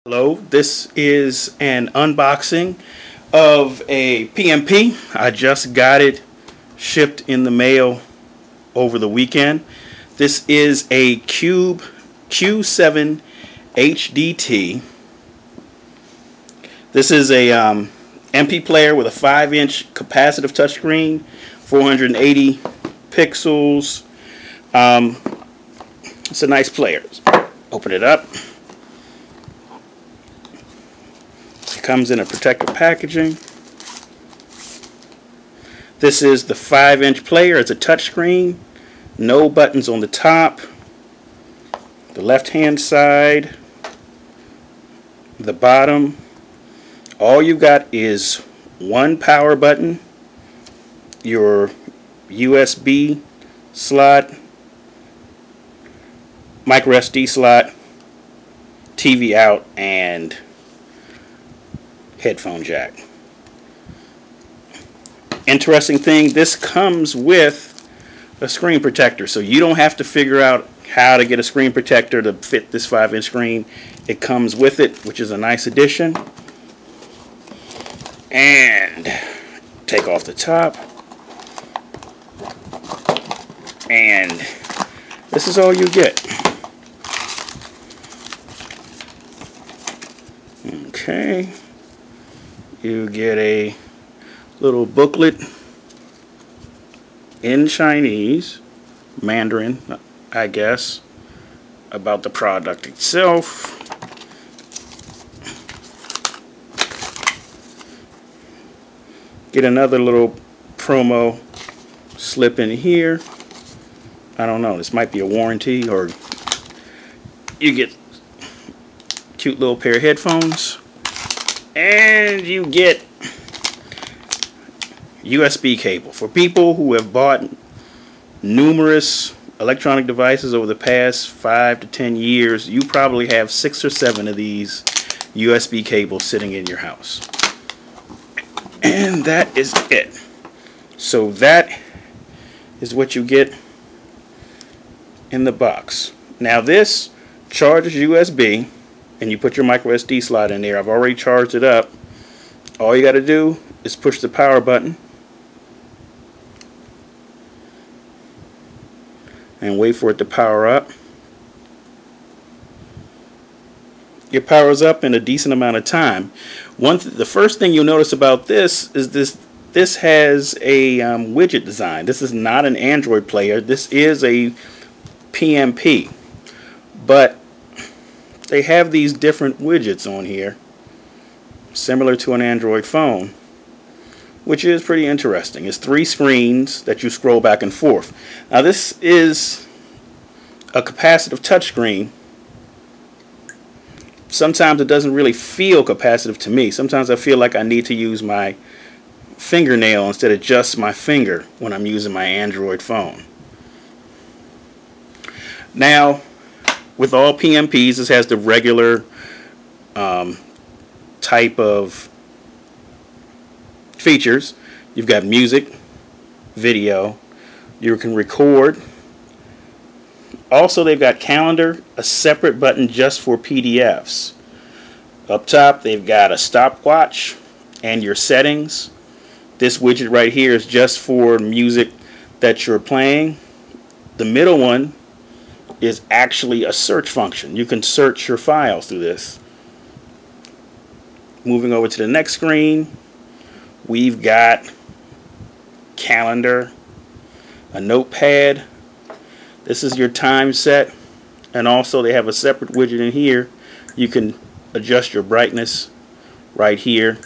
Hello, this is an unboxing of a PMP. I just got it shipped in the mail over the weekend. This is a Q7HDT. This is a MP player with a 5-inch capacitive touchscreen, 480 pixels. It's a nice player. Open it up. Comes in a protective packaging. This is the 5-inch player. It's a touchscreen. No buttons on the top. The left-hand side. The bottom. All you got is one power button, your USB slot, micro SD slot, TV out, and headphone jack. Interesting thing, this comes with a screen protector, so you don't have to figure out how to get a screen protector to fit this 5-inch screen. It comes with it, which is a nice addition. And take off the top, and this is all you get. Okay. You get a little booklet in Chinese, Mandarin, I guess, about the product itself. Get another little promo slip in here. I don't know, this might be a warranty, or you get a cute little pair of headphones. And you get USB cable. For people who have bought numerous electronic devices over the past 5 to 10 years, you probably have 6 or 7 of these USB cables sitting in your house. And that is it. So that is what you get in the box. Now this charges USB, and you put your micro SD slot in there. I've already charged it up. All you got to do is push the power button and wait for it to power up. It powers up in a decent amount of time. The first thing you'll notice about this is this has a widget design. This is not an Android player. This is a PMP, but they have these different widgets on here, similar to an Android phone, which is pretty interesting. It's 3 screens that you scroll back and forth. Now this is a capacitive touchscreen. Sometimes it doesn't really feel capacitive to me. Sometimes I feel like I need to use my fingernail instead of just my finger when I'm using my Android phone. Now, with all PMPs, this has the regular type of features. You've got music, video, you can record. Also, they've got calendar, a separate button just for PDFs. Up top, they've got a stopwatch and your settings. This widget right here is just for music that you're playing. The middle one is actually a search function. You can search your files through this. Moving over to the next screen, we've got calendar, a notepad. This is your time set, and also they have a separate widget in here. You can adjust your brightness right here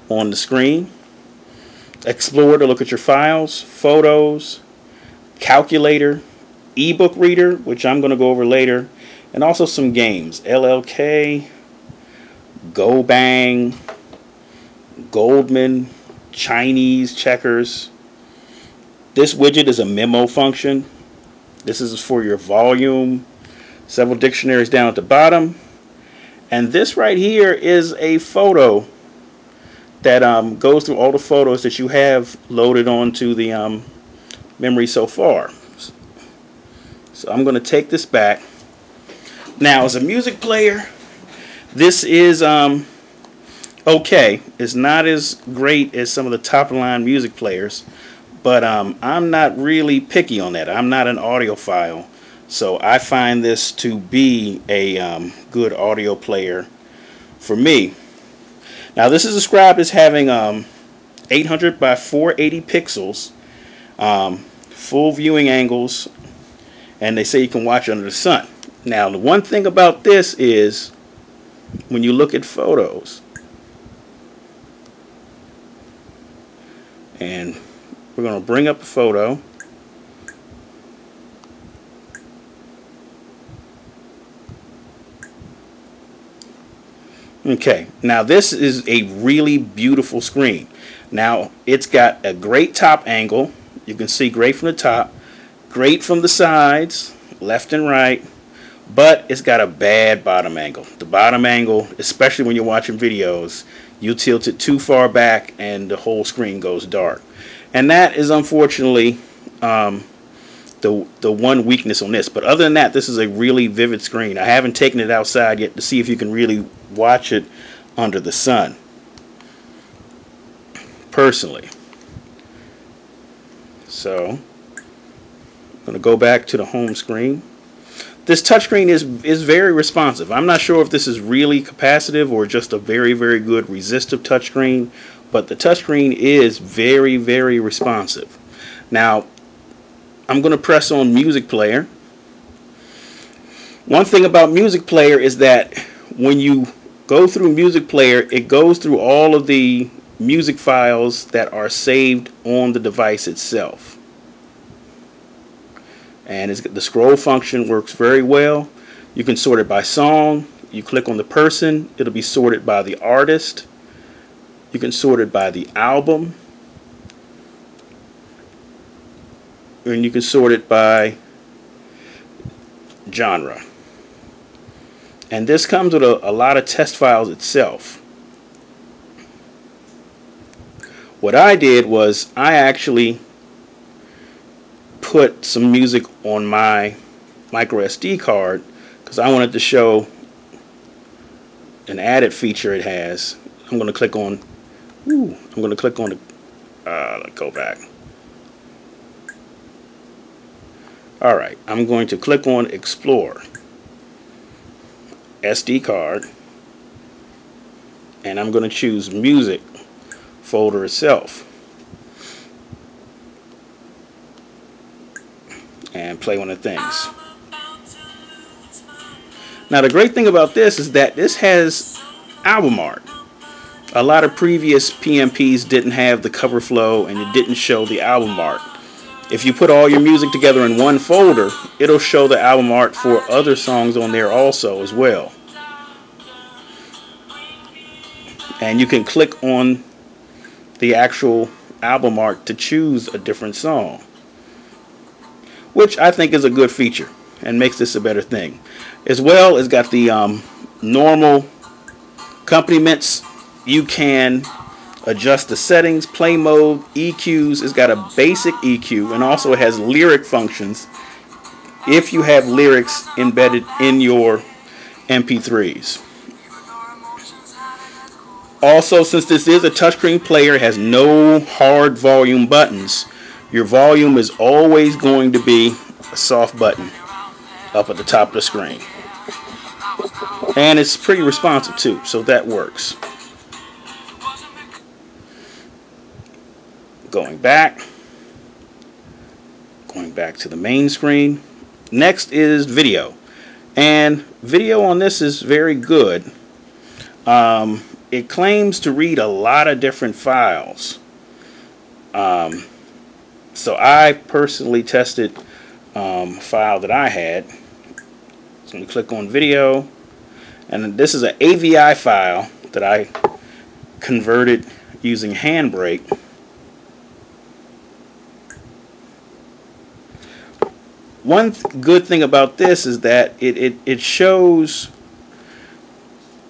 on the screen. Explore to look at your files, photos, calculator, ebook reader, which I'm going to go over later, and also some games. LLK, Go Bang, Goldman, Chinese checkers. This widget is a memo function. This is for your volume. Several dictionaries down at the bottom. And this right here is a photo that goes through all the photos that you have loaded onto the memory so far. So I'm going to take this back. Now, as a music player, This is okay. It's not as great as some of the top of the line music players, but I'm not really picky on that. I'm not an audiophile, so I find this to be a good audio player for me. Now this is described as having 800 by 480 pixels, full viewing angles, and they say you can watch under the sun. Now the one thing about this is when you look at photos, and we're going to bring up a photo. Okay, now this is a really beautiful screen. Now it's got a great top angle. You can see great from the top, great from the sides, left and right, but it's got a bad bottom angle. The bottom angle, especially when you're watching videos, you tilt it too far back and the whole screen goes dark. And that is unfortunately the one weakness on this. But other than that, this is a really vivid screen. I haven't taken it outside yet to see if you can really watch it under the sun, personally. So I'm going to go back to the home screen. This touchscreen is very responsive. I'm not sure if this is really capacitive or just a very, very good resistive touchscreen, but the touchscreen is very, very responsive. Now, I'm going to press on Music Player. One thing about Music Player is that when you go through Music Player, it goes through all of the music files that are saved on the device itself. And the scroll function works very well. You can sort it by song. You click on the person, it'll be sorted by the artist. You can sort it by the album. And you can sort it by genre. And this comes with a lot of test files itself. What I did was I actually put some music on my micro SD card because I wanted to show an added feature it has. I'm going to click on the let's go back. Alright, I'm going to click on Explore SD card, and I'm going to choose Music folder itself and play one of the things. Now the great thing about this is that this has album art. A lot of previous PMPs didn't have the cover flow and it didn't show the album art. If you put all your music together in one folder, it'll show the album art for other songs on there also as well. And you can click on the actual album art to choose a different song, which I think is a good feature and makes this a better thing. As well, it's got the normal accompaniments. You can adjust the settings, play mode, EQs. It's got a basic EQ, and also it has lyric functions if you have lyrics embedded in your MP3s. Also, since this is a touchscreen player, it has no hard volume buttons. Your volume is always going to be a soft button up at the top of the screen. And it's pretty responsive too, so that works. Going back to the main screen. Next is video. And video on this is very good. It claims to read a lot of different files. So I personally tested a file that I had. So I'm going to click on video. And this is an AVI file that I converted using Handbrake. One good thing about this is that it shows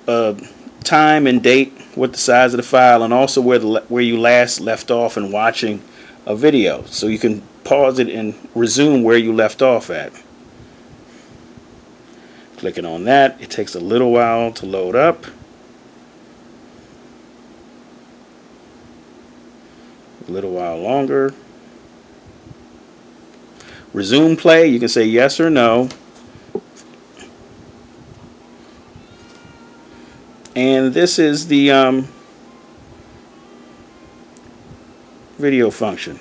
time and date, what the size of the file, and also where you last left off in watching a video. So you can pause it and resume where you left off at. Clicking on that, it takes a little while to load up. A little while longer. Resume play, you can say yes or no. And this is the video function.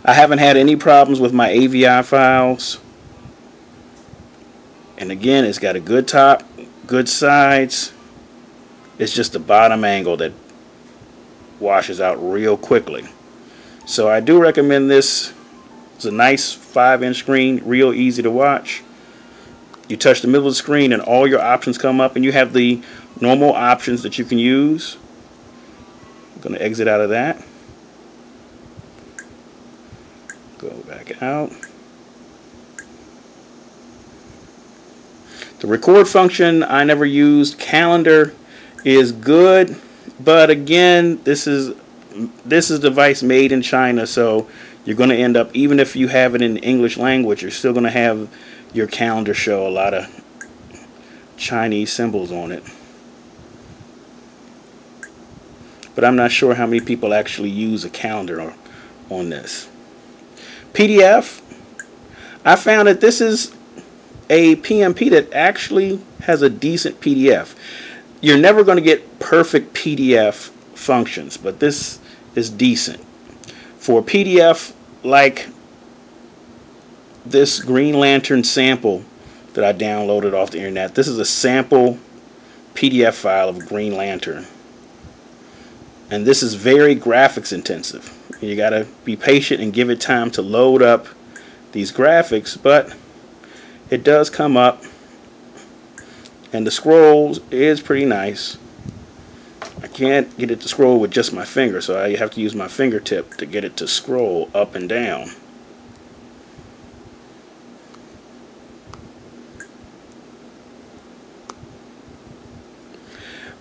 I haven't had any problems with my AVI files. And again, it's got a good top, good sides. It's just the bottom angle that washes out real quickly. So I do recommend this. It's a nice 5-inch screen, real easy to watch. You touch the middle of the screen and all your options come up, and you have the normal options that you can use. I'm going to exit out of that. Go back out. The record function I never used. Calendar is good, but again, this is a device made in China, so you're going to end up, even if you have it in English language, you're still going to have your calendar show a lot of Chinese symbols on it. But I'm not sure how many people actually use a calendar on this. PDF, I found that this is a PMP that actually has a decent PDF. You're never going to get perfect PDF functions, but this is decent. For PDF like this Green Lantern sample that I downloaded off the internet, this is a sample PDF file of Green Lantern. And this is very graphics intensive. You got to be patient and give it time to load up these graphics, but it does come up, and the scroll is pretty nice. I can't get it to scroll with just my finger, so I have to use my fingertip to get it to scroll up and down.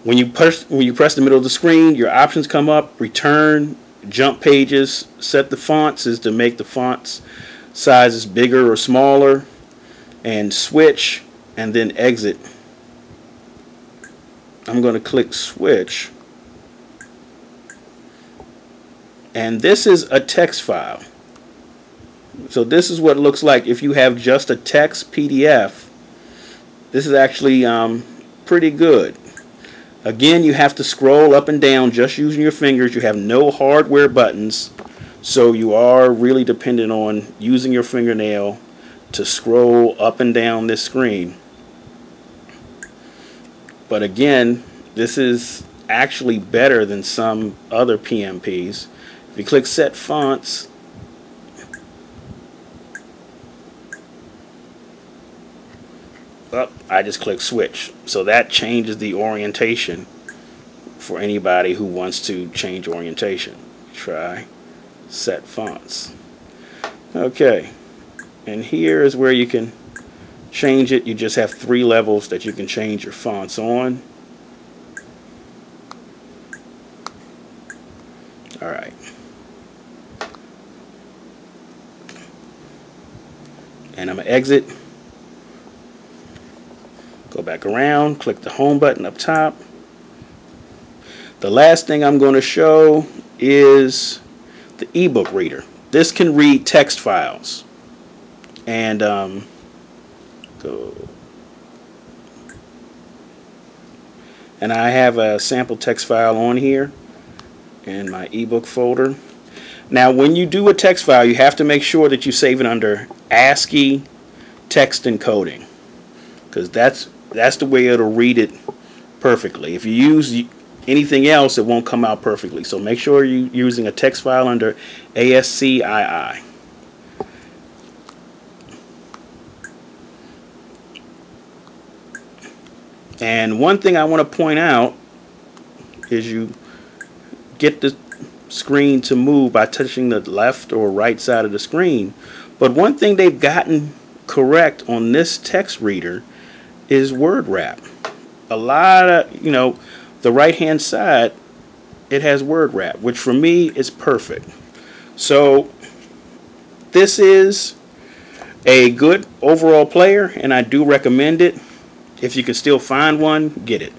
When you press the middle of the screen, your options come up: return, jump pages, set the fonts is to make the fonts sizes bigger or smaller, and switch, and then exit. I'm going to click switch, and this is a text file. So this is what it looks like if you have just a text PDF. This is actually pretty good. Again, you have to scroll up and down just using your fingers. You have no hardware buttons, so you are really dependent on using your fingernail to scroll up and down this screen. But again, this is actually better than some other PMPs. If you click set fonts, I just click switch. So that changes the orientation for anybody who wants to change orientation. Try set fonts. Okay, and here is where you can change it. You just have 3 levels that you can change your fonts on. Alright. And I'm going to exit. Go back around, click the home button up top. The last thing I'm going to show is the ebook reader. This can read text files. And and I have a sample text file on here in my ebook folder. Now when you do a text file, you have to make sure that you save it under ASCII text encoding, because that's the way it'll read it perfectly. If you use anything else, it won't come out perfectly. So make sure you're using a text file under ASCII. And one thing I want to point out is you get the screen to move by touching the left or right side of the screen. But one thing they've gotten correct on this text reader is word wrap. A lot of, the right hand side, it has word wrap, which for me is perfect. So this is a good overall player, and I do recommend it. If you can still find one, get it.